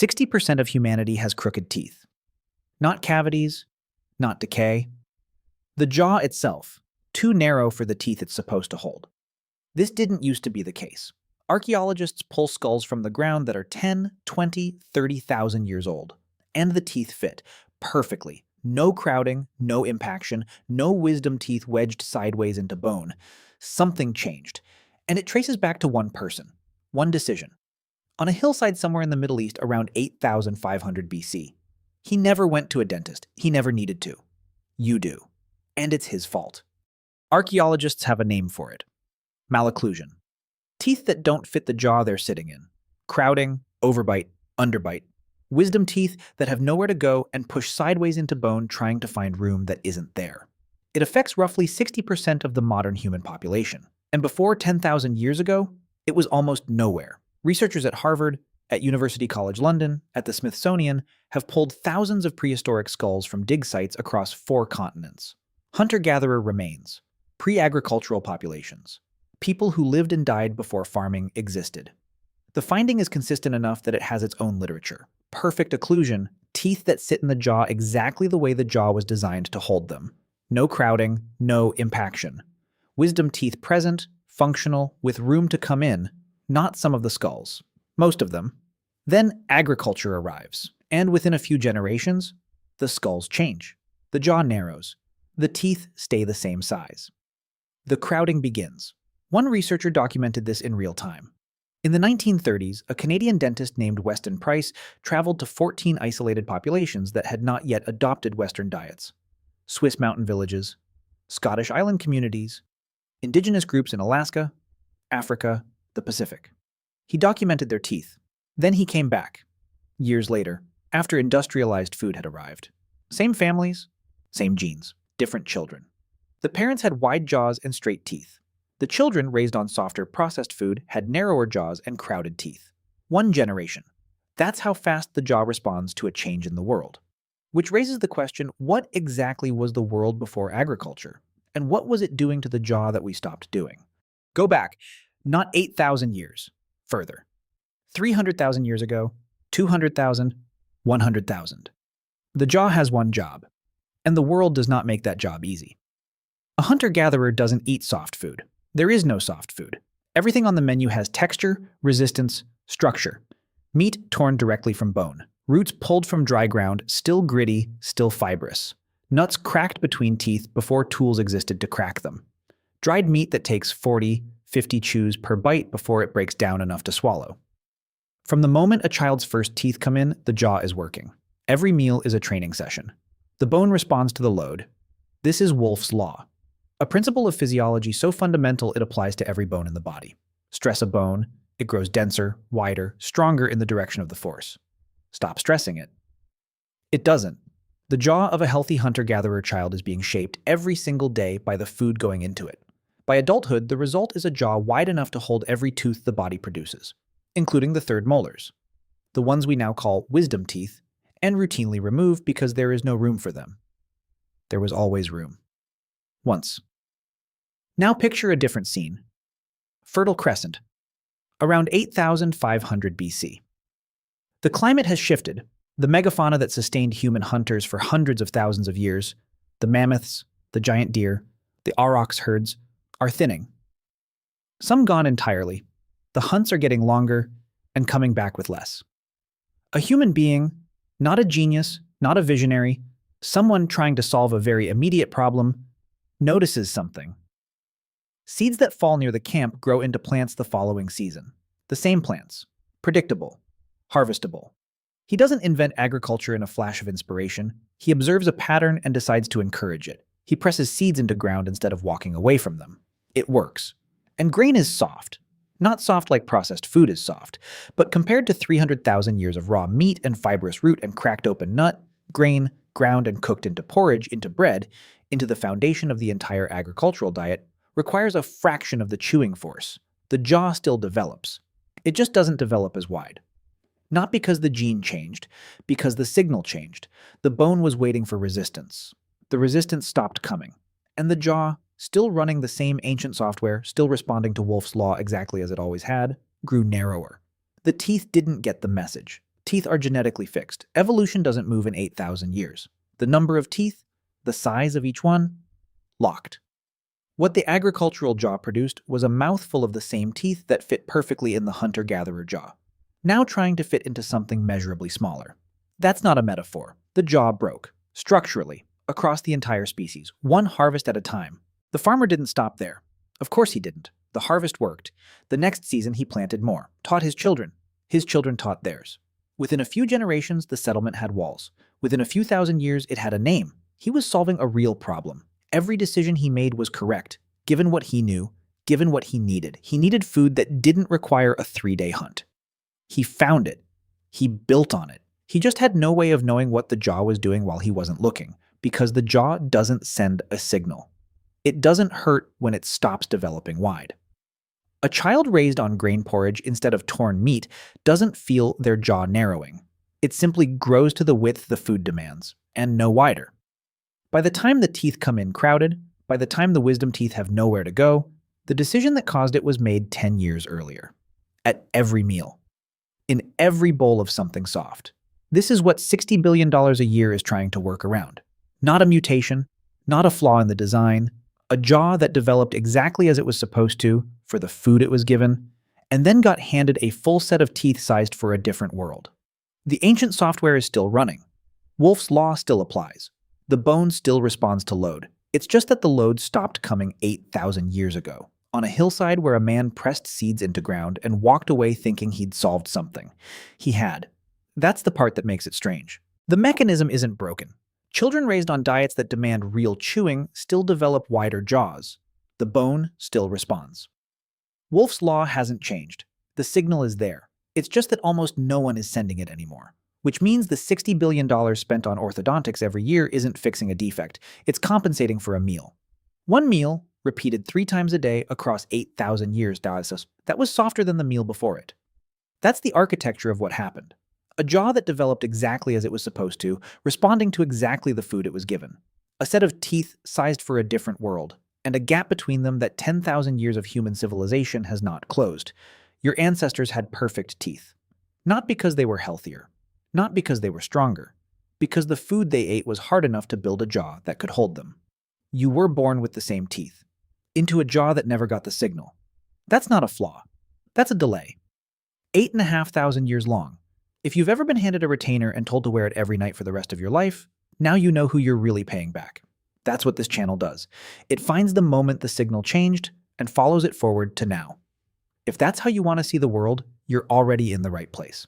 60% of humanity has crooked teeth. Not cavities, not decay. The jaw itself, too narrow for the teeth it's supposed to hold. This didn't used to be the case. Archaeologists pull skulls from the ground that are 10, 20, 30,000 years old. And the teeth fit perfectly. No crowding, no impaction, no wisdom teeth wedged sideways into bone. Something changed. And it traces back to one person, one decision. On a hillside somewhere in the Middle East around 8,500 BC. He never went to a dentist. He never needed to. You do. And it's his fault. Archaeologists have a name for it. Malocclusion. Teeth that don't fit the jaw they're sitting in. Crowding, overbite, underbite. Wisdom teeth that have nowhere to go and push sideways into bone trying to find room that isn't there. It affects roughly 60% of the modern human population. And before 10,000 years ago, it was almost nowhere. Researchers at Harvard, at University College London, at the Smithsonian have pulled thousands of prehistoric skulls from dig sites across 4 continents. Hunter-gatherer remains, pre-agricultural populations, people who lived and died before farming existed. The finding is consistent enough that it has its own literature. Perfect occlusion, teeth that sit in the jaw exactly the way the jaw was designed to hold them. No crowding, no impaction. Wisdom teeth present, functional, with room to come in, not some of the skulls, most of them. Then agriculture arrives, and within a few generations, the skulls change. The jaw narrows. The teeth stay the same size. The crowding begins. One researcher documented this in real time. In the 1930s, a Canadian dentist named Weston Price traveled to 14 isolated populations that had not yet adopted Western diets. Swiss mountain villages, Scottish island communities, indigenous groups in Alaska, Africa, the Pacific. He documented their teeth. Then he came back, years later, after industrialized food had arrived. Same families, same genes, different children. The parents had wide jaws and straight teeth. The children, raised on softer processed food, had narrower jaws and crowded teeth. 1 generation. That's how fast the jaw responds to a change in the world. Which raises the question, what exactly was the world before agriculture? And what was it doing to the jaw that we stopped doing? Go back, not 8,000 years, further. 300,000 years ago, 200,000, 100,000. The jaw has one job, and the world does not make that job easy. A hunter-gatherer doesn't eat soft food. There is no soft food. Everything on the menu has texture, resistance, structure. Meat torn directly from bone. Roots pulled from dry ground, still gritty, still fibrous. Nuts cracked between teeth before tools existed to crack them. Dried meat that takes 40, 50 chews per bite before it breaks down enough to swallow. From the moment a child's first teeth come in, the jaw is working. Every meal is a training session. The bone responds to the load. This is Wolff's law. A principle of physiology so fundamental it applies to every bone in the body. Stress a bone, it grows denser, wider, stronger in the direction of the force. Stop stressing it. It doesn't. The jaw of a healthy hunter-gatherer child is being shaped every single day by the food going into it. By adulthood, the result is a jaw wide enough to hold every tooth the body produces, including the third molars, the ones we now call wisdom teeth, and routinely remove because there is no room for them. There was always room. Once. Now picture a different scene. Fertile Crescent, around 8,500 BC. The climate has shifted. The megafauna that sustained human hunters for hundreds of thousands of years, the mammoths, the giant deer, the aurochs herds, are thinning. Some gone entirely. The hunts are getting longer and coming back with less. A human being, not a genius, not a visionary, someone trying to solve a very immediate problem, notices something. Seeds that fall near the camp grow into plants the following season. The same plants. Predictable. Harvestable. He doesn't invent agriculture in a flash of inspiration. He observes a pattern and decides to encourage it. He presses seeds into ground instead of walking away from them. It works. And grain is soft. Not soft like processed food is soft, but compared to 300,000 years of raw meat and fibrous root and cracked open nut, grain, ground and cooked into porridge, into bread, into the foundation of the entire agricultural diet, requires a fraction of the chewing force. The jaw still develops. It just doesn't develop as wide. Not because the gene changed, because the signal changed. The bone was waiting for resistance. The resistance stopped coming. And the jaw, still running the same ancient software, still responding to Wolff's law exactly as it always had, grew narrower. The teeth didn't get the message. Teeth are genetically fixed. Evolution doesn't move in 8,000 years. The number of teeth, the size of each one, locked. What the agricultural jaw produced was a mouthful of the same teeth that fit perfectly in the hunter-gatherer jaw, now trying to fit into something measurably smaller. That's not a metaphor. The jaw broke, structurally, across the entire species, one harvest at a time. The farmer didn't stop there. Of course he didn't. The harvest worked. The next season he planted more, taught his children. His children taught theirs. Within a few generations, the settlement had walls. Within a few thousand years, it had a name. He was solving a real problem. Every decision he made was correct, given what he knew, given what he needed. He needed food that didn't require a 3-day hunt. He found it. He built on it. He just had no way of knowing what the jaw was doing while he wasn't looking, because the jaw doesn't send a signal. It doesn't hurt when it stops developing wide. A child raised on grain porridge instead of torn meat doesn't feel their jaw narrowing. It simply grows to the width the food demands, and no wider. By the time the teeth come in crowded, by the time the wisdom teeth have nowhere to go, the decision that caused it was made 10 years earlier. At every meal. In every bowl of something soft. This is what $60 billion a year is trying to work around. Not a mutation, not a flaw in the design, a jaw that developed exactly as it was supposed to for the food it was given, and then got handed a full set of teeth sized for a different world. The ancient software is still running. Wolff's law still applies. The bone still responds to load. It's just that the load stopped coming 8,000 years ago, on a hillside where a man pressed seeds into ground and walked away thinking he'd solved something. He had. That's the part that makes it strange. The mechanism isn't broken. Children raised on diets that demand real chewing still develop wider jaws. The bone still responds. Wolff's law hasn't changed. The signal is there. It's just that almost no one is sending it anymore. Which means the $60 billion spent on orthodontics every year isn't fixing a defect. It's compensating for a meal. One meal, repeated 3 times a day across 8,000 years, that was softer than the meal before it. That's the architecture of what happened. A jaw that developed exactly as it was supposed to, responding to exactly the food it was given. A set of teeth sized for a different world, and a gap between them that 10,000 years of human civilization has not closed. Your ancestors had perfect teeth. Not because they were healthier, not because they were stronger, because the food they ate was hard enough to build a jaw that could hold them. You were born with the same teeth, into a jaw that never got the signal. That's not a flaw. That's a delay. 8,500 years long. If you've ever been handed a retainer and told to wear it every night for the rest of your life, now you know who you're really paying back. That's what this channel does. It finds the moment the signal changed and follows it forward to now. If that's how you want to see the world, you're already in the right place.